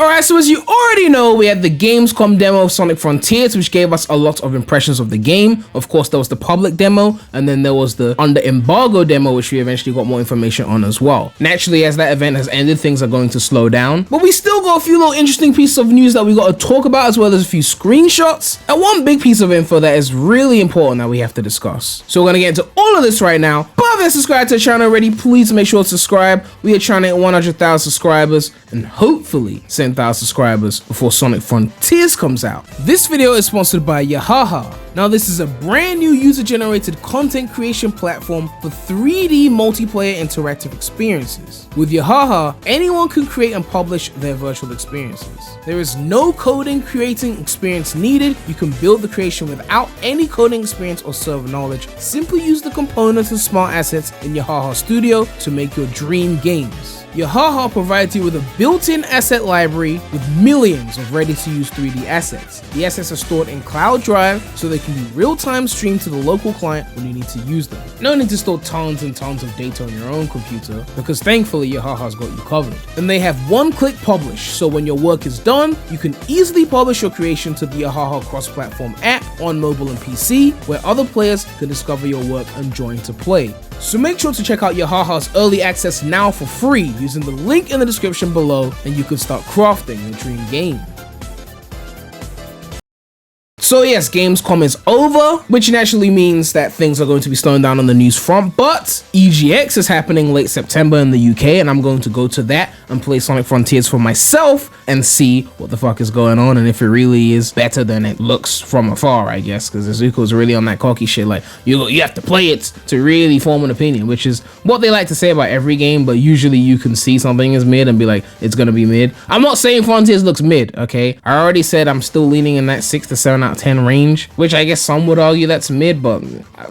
Alright, so as you already know, we had the Gamescom demo of Sonic Frontiers, which gave us a lot of impressions of the game. Of course, there was the public demo, and then there was the under embargo demo, which we eventually got more information on as well. Naturally, as that event has ended, things are going to slow down, but we still got a few little interesting pieces of news that we got to talk about, as well as a few screenshots, and one big piece of info that is really important that we have to discuss. So we're going to get into all of this right now, but if you're subscribed to the channel already, please make sure to subscribe. We are trying to hit 100,000 subscribers, and hopefully 10,000 subscribers before Sonic Frontiers comes out. This video is sponsored by Yahaha. Now, this is a brand new user-generated content creation platform for 3D multiplayer interactive experiences. With Yahaha, anyone can create and publish their virtual experiences. There is no coding creating experience needed. You can build the creation without any coding experience or server knowledge. Simply use the components and smart assets in Yahaha Studio to make your dream games. Yahaha provides you with a built-in asset library with millions of ready-to-use 3D assets. The assets are stored in Cloud Drive so they can be real-time streamed to the local client when you need to use them. No need to store tons and tons of data on your own computer, because thankfully Yahaha's got you covered. And they have one-click publish, so when your work is done, you can easily publish your creation to the Yahaha cross-platform app on mobile and PC, where other players can discover your work and join to play. So make sure to check out Yahaha's early access now for free using the link in the description below, and you can start crafting your dream game. So yes, Gamescom is over, which naturally means that things are going to be slowing down on the news front, but EGX is happening late September in the UK, and I'm going to go to that and play Sonic Frontiers for myself and see what the fuck is going on, and if it really is better than it looks from afar, I guess, because Iizuka's really on that cocky shit, like, you have to play it to really form an opinion, which is what they like to say about every game, but usually you can see something is mid and be like, it's gonna be mid. I'm not saying Frontiers looks mid, okay? I already said I'm still leaning in that 6 to 7 out of 10 range, which I guess some would argue that's mid, but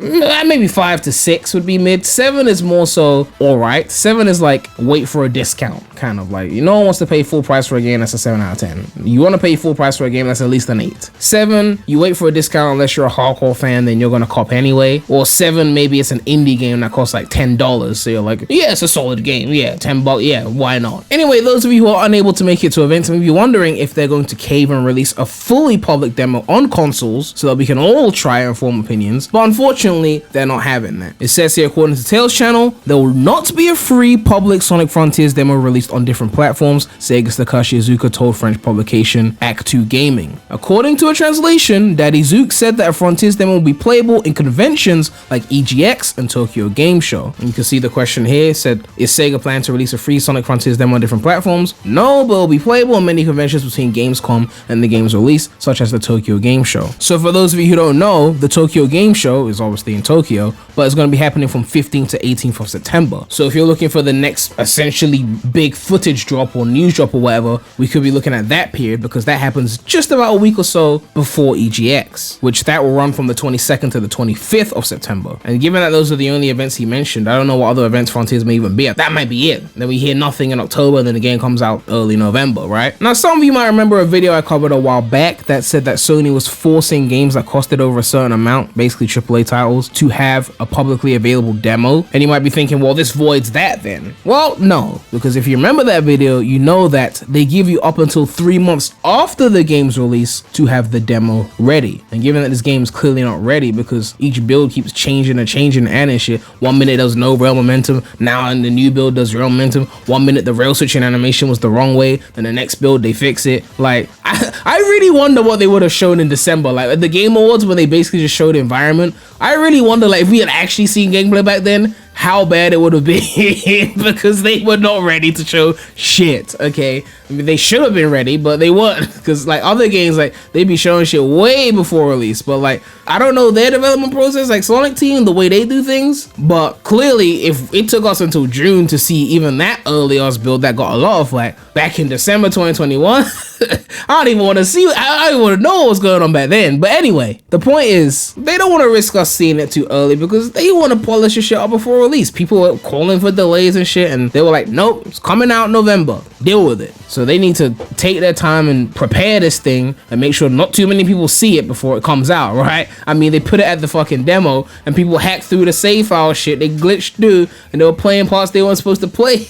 maybe 5 to 6 would be mid. 7 is more so alright. 7 is like wait for a discount, kind of like, no one wants to pay full price for a game that's a 7 out of 10. You want to pay full price for a game that's at least an 8. 7, you wait for a discount unless you're a hardcore fan, then you're gonna cop anyway. Or 7, maybe it's an indie game that costs like $10, so you're like, yeah, it's a solid game, yeah, $10, yeah, why not? Anyway, those of you who are unable to make it to events may be wondering if they're going to cave and release a fully public demo on consoles so that we can all try and form opinions, but unfortunately they're not having that. It says here, according to Tails channel, there will not be a free public Sonic Frontiers demo released on different platforms, Sega's Takashi Iizuka told French publication Act 2 Gaming. According to a translation, Daddy Zook said that a Frontiers demo will be playable in conventions like EGX and Tokyo Game Show. And you can see the question here said, is Sega planning to release a free Sonic Frontiers demo on different platforms? No, but it will be playable in many conventions between Gamescom and the game's release, such as the Tokyo Game Show. So for those of you who don't know, the Tokyo Game Show is obviously in Tokyo, but it's going to be happening from 15th to 18th of September. So if you're looking for the next essentially big footage drop or news drop or whatever, we could be looking at that period, because that happens just about a week or so before EGX, which that will run from the 22nd to the 25th of September. And given that those are the only events he mentioned, I don't know what other events Frontiers may even be at. That might be it. Then we hear nothing in October, and then the game comes out early November, right? Now, some of you might remember a video I covered a while back that said that Sony was forcing games that costed over a certain amount, basically AAA titles, to have a publicly available demo. And you might be thinking, well, this voids that then. Well, no, because if you remember that video, you know that they give you up until 3 months after the game's release to have the demo ready. And given that this game is clearly not ready, because each build keeps changing and adding shit. 1 minute there's no rail momentum, now in the new build there's rail momentum. 1 minute the rail switching animation was the wrong way, then the next build they fix it. Like, I really wonder what they would have shown in December, like at the Game Awards when they basically just showed the environment. I really wonder, like, if we had actually seen gameplay back then, how bad it would have been, because they were not ready to show shit, okay? I mean, they should have been ready, but they weren't, because like other games, like they'd be showing shit way before release. But like, I don't know their development process, like Sonic Team, the way they do things, but clearly if it took us until June to see even that early ass build that got a lot of flack back in December 2021, I don't even want to see, I don't even want to know what was going on back then. But anyway, the point is, they don't want to risk us seeing it too early, because they want to polish the shit up before release. People were calling for delays and shit, and they were like, nope, it's coming out in November, deal with it. So they need to take their time and prepare this thing and make sure not too many people see it before it comes out, right? I mean, they put it at the fucking demo and people hacked through the save file shit, they glitched through, and they were playing parts they weren't supposed to play.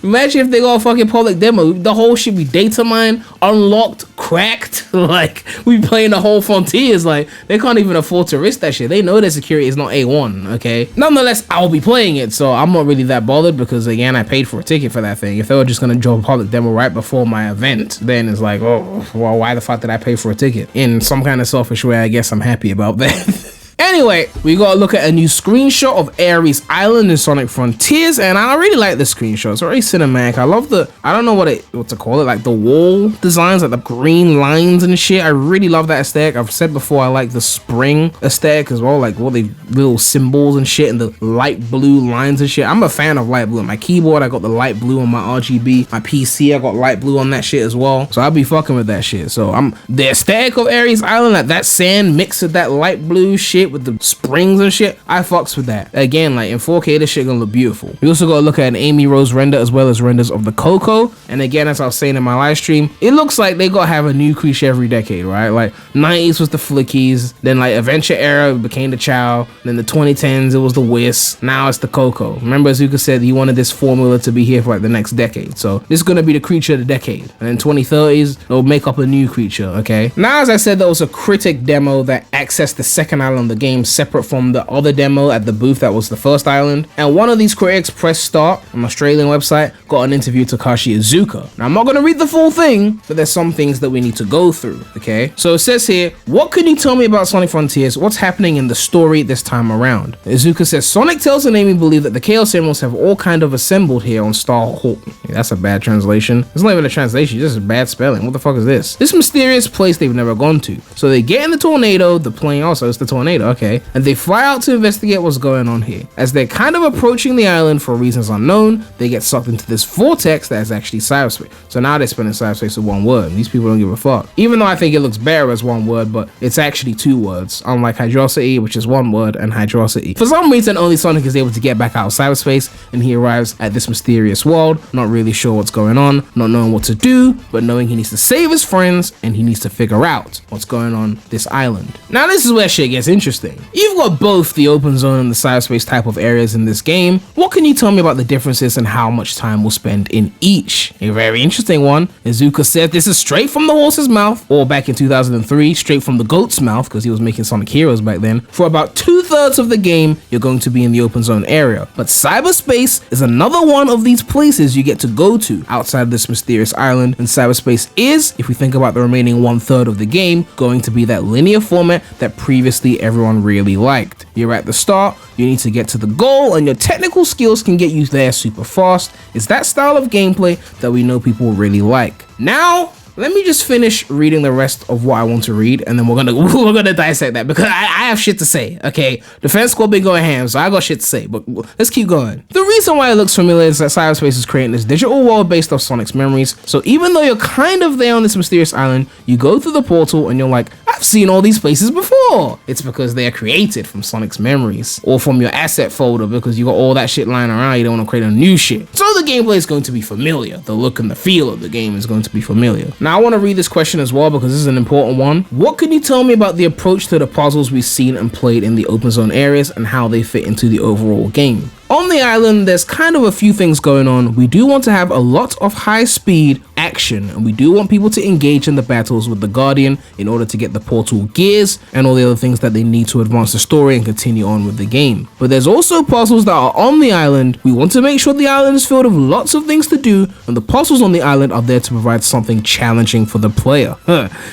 Imagine if they got a fucking public demo. The whole shit be data mined, unlocked, cracked. Like, we be playing the whole Frontiers. Like, they can't even afford to risk that shit. They know their security is not A1, okay? Nonetheless, I'll be playing it, so I'm not really that bothered because, again, I paid for a ticket for that thing. If they were just gonna drop a public demo right before my event, then it's like, oh, well, why the fuck did I pay for a ticket? In some kind of selfish way, I guess I'm happy about that. Anyway, we gotta look at a new screenshot of Ares Island in Sonic Frontiers, and I really like this screenshot. It's very cinematic. I love I don't know what to call it, like the wall designs, like the green lines and shit. I really love that aesthetic. I've said before I like the spring aesthetic as well, like all the little symbols and shit and the light blue lines and shit. I'm a fan of light blue. On my keyboard, I got the light blue on my RGB. My PC, I got light blue on that shit as well. So I'll be fucking with that shit. So the aesthetic of Ares Island, like that sand mixed with that light blue shit with the springs and shit, I fucks with that. Again, like in 4K, this shit gonna look beautiful. We also gotta look at an Amy Rose render as well as renders of the Coco. And again, as I was saying in my live stream, it looks like they gotta have a new creature every decade, right? Like 90s was the Flickies, then like Adventure era became the Chow, then the 2010s it was the Whis, now it's the Coco. Remember, Iizuka said he wanted this formula to be here for like the next decade. So this is gonna be the creature of the decade. And in 2030s, they'll make up a new creature, okay? Now, as I said, there was a critic demo that accessed the second island of the game separate from the other demo at the booth that was the first island, and one of these critics pressed start, an Australian website, got an interview with Takashi Iizuka. Now, I'm not going to read the full thing, but there's some things that we need to go through, okay? So it says here, what can you tell me about Sonic Frontiers? What's happening in the story this time around? Iizuka says, Sonic, Tails, and Amy believe that the Chaos Emeralds have all kind of assembled here on Star Hall. Yeah, that's a bad translation. It's not even a translation, it's just bad spelling. What the fuck is this? This mysterious place they've never gone to. So they get in the tornado, the plane also, it's the tornado, okay? And they fly out to investigate what's going on here. As they're kind of approaching the island for reasons unknown, they get sucked into this vortex that is actually cyberspace. So now they're spelling cyberspace with one word. These people don't give a fuck. Even though I think it looks better as one word, but it's actually two words, unlike hydrosity, which is one word, and hydrosity. For some reason, only Sonic is able to get back out of cyberspace, and he arrives at this mysterious world, not really sure what's going on, not knowing what to do, but knowing he needs to save his friends, and he needs to figure out what's going on this island. Now this is where shit gets interesting. You've got both the open zone and the cyberspace type of areas in this game. What can you tell me about the differences and how much time we'll spend in each? A very interesting one. Iizuka said this is straight from the horse's mouth, or back in 2003, straight from the goat's mouth, because he was making Sonic Heroes back then. For about 2/3 of the game, you're going to be in the open zone area. But cyberspace is another one of these places you get to go to outside this mysterious island, and cyberspace is, if we think about the remaining 1/3 of the game, going to be that linear format that previously everyone really liked. You're at the start, you need to get to the goal, and your technical skills can get you there super fast. It's that style of gameplay that we know people really like. Now, let me just finish reading the rest of what I want to read, and then we're gonna dissect that, because I have shit to say, okay? Defense Squad been going ham, so I got shit to say, but let's keep going. The reason why it looks familiar is that Cyberspace is creating this digital world based off Sonic's memories, so even though you're kind of there on this mysterious island, you go through the portal and you're like, I've seen all these places before. It's because they are created from Sonic's memories, or from your asset folder, because you got all that shit lying around, you don't want to create a new shit. So the gameplay is going to be familiar, the look and the feel of the game is going to be familiar. Now I want to read this question as well, because this is an important one. What can you tell me about the approach to the puzzles we've seen and played in the open zone areas and how they fit into the overall game? On the island, there's kind of a few things going on. We do want to have a lot of high speed action, and we do want people to engage in the battles with the Guardian in order to get the portal gears and all the other things that they need to advance the story and continue on with the game. But there's also puzzles that are on the island. We want to make sure the island is filled with lots of things to do, and the puzzles on the island are there to provide something challenging for the player.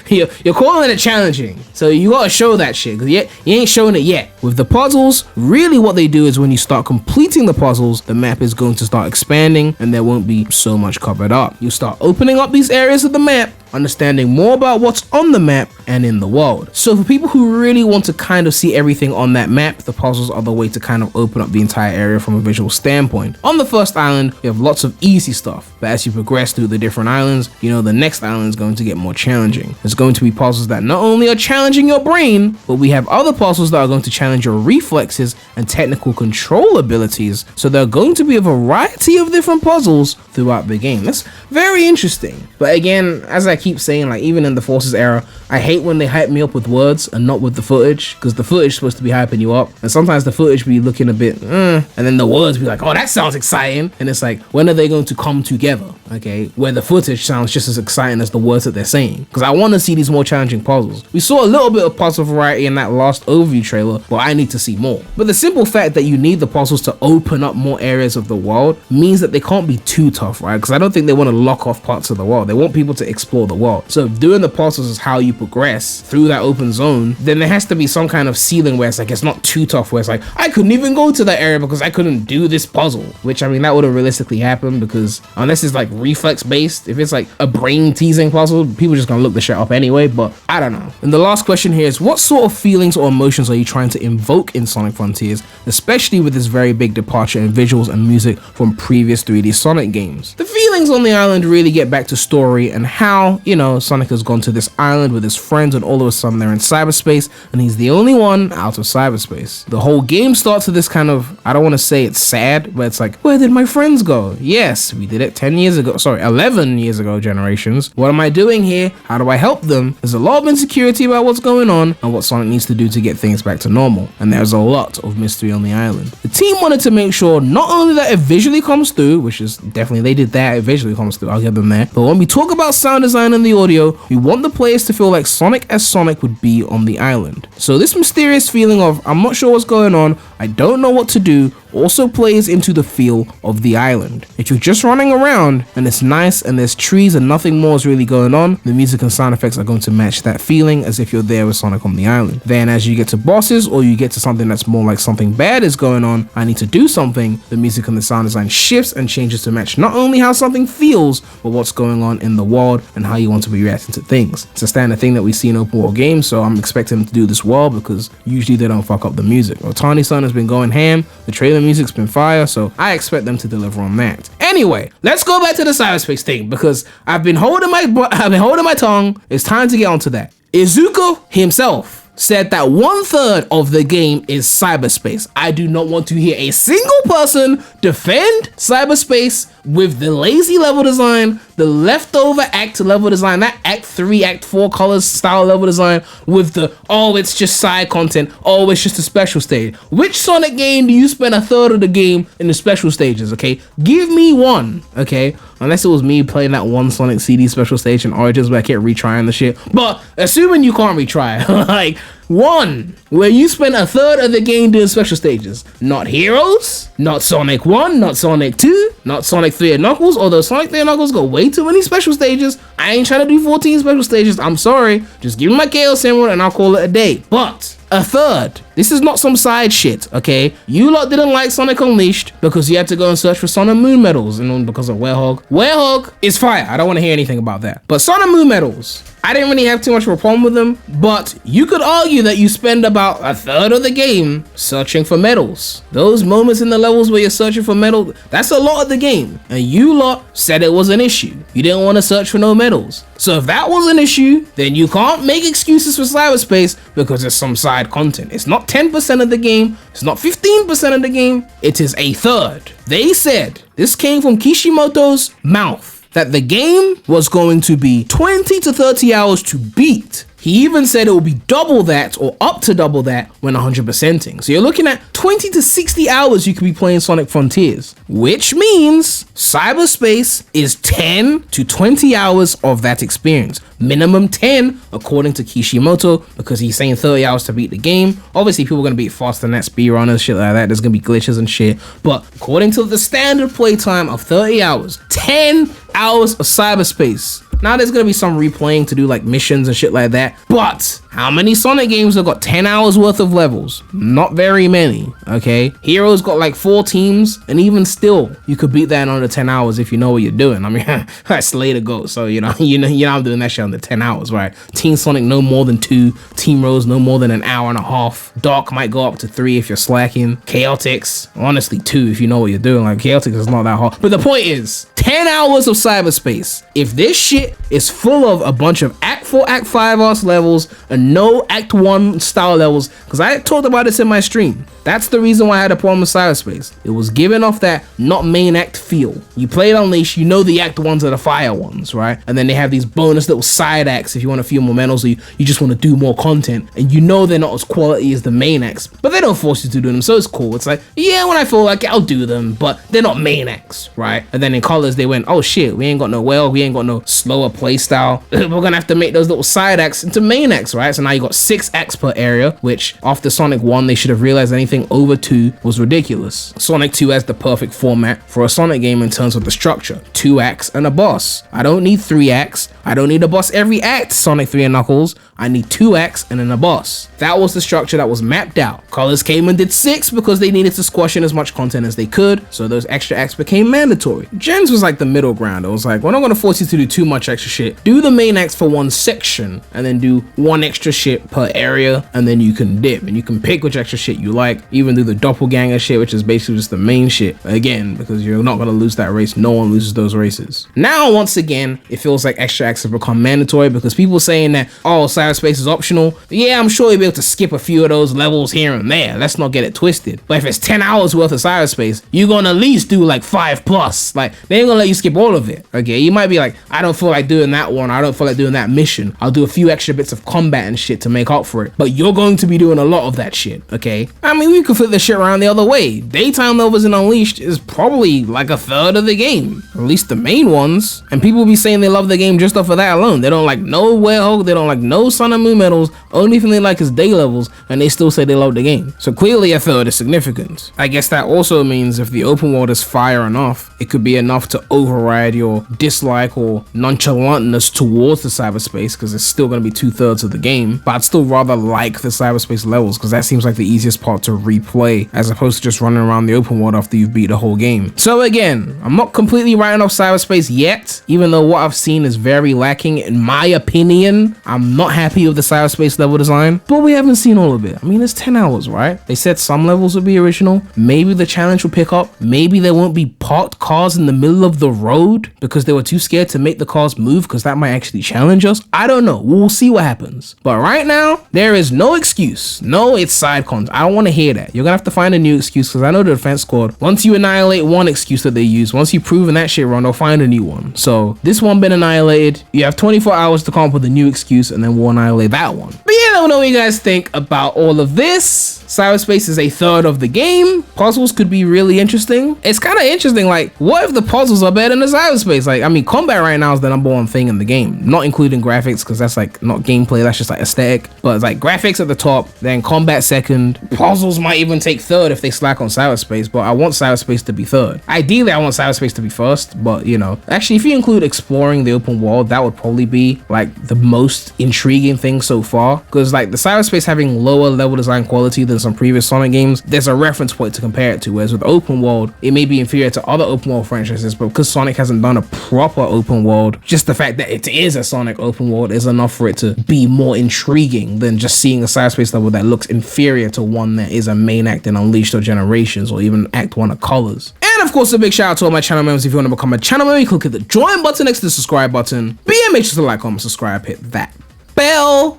You're calling it challenging, so you gotta show that shit, because you ain't showing it yet. With the puzzles, really what they do is when you start completing the puzzles, the map is going to start expanding and there won't be so much covered up. You start opening up these areas of the map, understanding more about what's on the map and in the world. So for people who really want to kind of see everything on that map, the puzzles are the way to kind of open up the entire area from a visual standpoint. On the first island, you have lots of easy stuff, but as you progress through the different islands, you know the next island is going to get more challenging. There's going to be puzzles that not only are challenging your brain, but we have other puzzles that are going to challenge your reflexes and technical control abilities. So there are going to be a variety of different puzzles throughout the game. That's very interesting. But again, as I keep saying, like even in the Forces era, I hate hate when they hype me up with words and not with the footage, because the footage is supposed to be hyping you up, and sometimes the footage be looking a bit, and then the words be like, oh, that sounds exciting, and it's like, when are they going to come together, okay, where the footage sounds just as exciting as the words that they're saying, because I want to see these more challenging puzzles. We saw a little bit of puzzle variety in that last overview trailer, but I need to see more. But the simple fact that you need the puzzles to open up more areas of the world means that they can't be too tough, right? Because I don't think they want to lock off parts of the world. They want people to explore the world. So if doing the puzzles is how you progress through that open zone, then there has to be some kind of ceiling where it's like, it's not too tough, where it's like, I couldn't even go to that area because I couldn't do this puzzle, which I mean, that wouldn't realistically happen, because unless it's like reflex based, if it's like a brain teasing puzzle, people just gonna look the shit up anyway, but I don't know. And the last question here is, what sort of feelings or emotions are you trying to invoke in Sonic Frontiers, especially with this very big departure in visuals and music from previous 3D Sonic games? The feelings on the island really get back to story and how, you know, Sonic has gone to this island with his friends and all of a sudden they're in cyberspace and he's the only one out of cyberspace. The whole game starts with this kind of, I don't want to say it's sad, but it's like, where did my friends go? Yes, we did it 11 years ago, generations. What am I doing here? How do I help them? There's a lot of insecurity about what's going on and what Sonic needs to do to get things back to normal, and there's a lot of mystery on the island. The team wanted to make sure not only that it visually comes through, which is definitely, they did that, it visually comes through, I'll give them that, but when we talk about sound design and the audio, we want the players to feel like Sonic as Sonic would be on the island. So this mysterious feeling of, I'm not sure what's going on, I don't know what to do, also plays into the feel of the island. If you're just running around and it's nice and there's trees and nothing more is really going on, the music and sound effects are going to match that feeling as if you're there with Sonic on the island. Then as you get to bosses or you get to something that's more like something bad is going on, I need to do something, the music and the sound design shifts and changes to match not only how something feels, but what's going on in the world and how you want to be reacting to things. It's a standard thing that we see in open world games, so I'm expecting them to do this well because usually they don't fuck up the music. Otani-san has been going ham, the trailer music's been fire, so I expect them to deliver on that. Anyway, let's go back to the cyberspace thing because I've been holding my tongue. It's time to get onto that. Iizuka himself said that 1/3 of the game is cyberspace. I do not want to hear a single person defend cyberspace with the lazy level design, the leftover act level design, that act 3, act 4 colors style level design with the, oh, it's just side content, oh, it's just a special stage. Which Sonic game do you spend 1/3 of the game in the special stages, okay? Give me one, okay? Unless it was me playing that one Sonic CD special stage in Origins where I kept retrying the shit. But assuming you can't retry, like, one where you spend 1/3 of the game doing special stages. Not Heroes, not Sonic 1, not Sonic 2, not Sonic 3 and Knuckles, although Sonic 3 and Knuckles got way too many special stages. I ain't trying to do 14 special stages, I'm sorry. Just give me my Chaos Emerald and I'll call it a day. But 1/3. This is not some side shit, okay? You lot didn't like Sonic Unleashed because you had to go and search for Sun and Moon medals and because of Werehog. Werehog is fire. I don't want to hear anything about that. But Sun and Moon medals, I didn't really have too much of a problem with them, but you could argue that you spend about 1/3 of the game searching for medals. Those moments in the levels where you're searching for medals, that's a lot of the game. And you lot said it was an issue. You didn't want to search for no medals. So if that was an issue, then you can't make excuses for cyberspace because it's some side content. It's not 10% of the game. It's not 15% of the game. It is 1/3. They said, this came from Kishimoto's mouth, that the game was going to be 20 to 30 hours to beat. He even said it will be double that or up to double that when 100%ing. So you're looking at 20 to 60 hours you could be playing Sonic Frontiers, which means cyberspace is 10 to 20 hours of that experience. Minimum 10 according to Kishimoto, because he's saying 30 hours to beat the game. Obviously people are going to beat faster than that, speedrunners, shit like that. There's going to be glitches and shit. But according to the standard playtime of 30 hours, 10 hours of cyberspace. Now there's gonna be some replaying to do like missions and shit like that, but how many Sonic games have got 10 hours worth of levels? Not very many, okay? Heroes got like 4 teams, and even still, you could beat that in under 10 hours if you know what you're doing. I mean, that's Slay the Goat, so you know I'm doing that shit under 10 hours, right? Team Sonic no more than 2, Team Rose no more than an hour and a half. Dark might go up to 3 if you're slacking. Chaotix, honestly 2 if you know what you're doing. Like Chaotix is not that hard. But the point is, 10 hours of cyberspace. If this shit is full of a bunch of Act 4, Act 5 ass levels and no Act 1 style levels, because I talked about this in my stream. That's the reason why I had a problem with Cyberspace. It was giving off that not main act feel. You played Unleashed, you know the act ones are the fire ones, right? And then they have these bonus little side acts if you want a few more medals or you just want to do more content, and you know they're not as quality as the main acts, but they don't force you to do them, so it's cool. It's like, yeah, when I feel like it, I'll do them, but they're not main acts, right? And then in Colors they went, oh shit, we ain't got no whale, we ain't got no slower playstyle. We're gonna have to make those little side acts into main acts, right? So now you got 6 acts per area, which after Sonic 1 they should have realized anything over 2 was ridiculous. Sonic 2 has the perfect format for a Sonic game in terms of the structure: 2 acts and a boss. I don't need 3 acts. I don't need a boss every act, Sonic 3 and Knuckles. I need 2 acts and then a boss. That was the structure that was mapped out. Colors came and did 6 because they needed to squash in as much content as they could, so those extra acts became mandatory. Gens was like the middle ground. It was like, we're not gonna force you to do too much extra shit. Do the main acts for one section and then do 1 extra shit per area, and then you can dip and you can pick which extra shit you like, even do the doppelganger shit, which is basically just the main shit. Again, because you're not gonna lose that race, no one loses those races. Now, once again, it feels like extra acts have become mandatory because people saying that, oh, Cyberspace is optional. Yeah, I'm sure you'll be able to skip a few of those levels here and there. Let's not get it twisted. But if it's 10 hours worth of Cyberspace, you're gonna at least do like 5+. Like, they ain't gonna let you skip all of it. Okay, you might be like, I don't feel like doing that one. I don't feel like doing that mission. I'll do a few extra bits of combat and shit to make up for it. But you're going to be doing a lot of that shit, okay? I mean, we could flip this shit around the other way. Daytime levels in Unleashed is probably like a third of the game, at least the main ones. And people be saying they love the game just off of that alone. They don't like no Werehog, they don't like no Sun and Moon medals. Only thing they like is day levels, and they still say they love the game. So clearly a third is significant. I guess that also means if the open world is fire enough, it could be enough to override your dislike or nonchalantness towards the Cyberspace, because it's still going to be 2/3 of the game. But I'd still rather like the Cyberspace levels, because that seems like the easiest part to replay, as opposed to just running around the open world after you've beat the whole game. So again, I'm not completely writing off Cyberspace yet, even though what I've seen is very lacking in my opinion. I'm not happy with the Cyberspace level design, but we haven't seen all of it. I mean, it's 10 hours, right? They said some levels would be original. Maybe the challenge will pick up. Maybe there won't be parked cars in the middle of the road because they were too scared to make the cars move, because that might actually challenge us. I don't know. We'll see what happens. But right now, there is no excuse. No, it's side cons. I don't want to hear that. You're gonna have to find a new excuse, because I know the defense squad, once you annihilate one excuse that they use, once you've proven that shit wrong, they'll find a new one. So this one been annihilated. You have 24 hours to come up with a new excuse, and then we'll annihilate that one. But yeah, let me know what you guys think about all of this. Cyberspace is a third of the game. Puzzles could be really interesting. It's kind of interesting, like, what if the puzzles are better than the Cyberspace? Like, I mean, combat right now is the #1 thing in the game, not including graphics, because that's like not gameplay, that's just like aesthetic. But it's like graphics at the top, then combat second. Puzzles might even take third if they slack on Cyberspace, but I want Cyberspace to be third. Ideally, I want Cyberspace to be first, but you know, actually, if you include exploring the open world, that would probably be like the most intriguing thing so far, because like the Cyberspace having lower level design quality than some previous Sonic games, there's a reference point to compare it to, whereas with open world, it may be inferior to other open world franchises, but because Sonic hasn't done a proper open world, just the fact that it is a Sonic open world is enough for it to be more intriguing than just seeing a Cyberspace level that looks inferior to one that is a main act in Unleashed or Generations, or even Act 1 of Colors. And of course, a big shout out to all my channel members. If you want to become a channel member, you click the join button next to the subscribe button. But yeah, make sure to like, comment, subscribe, hit that bell.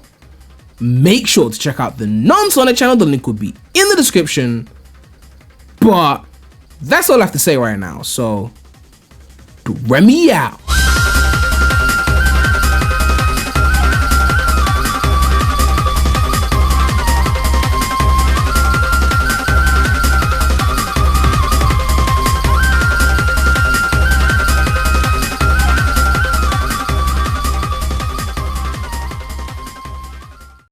Make sure to check out the non-Sonic channel. The link will be in the description. But that's all I have to say right now. So, Premy out.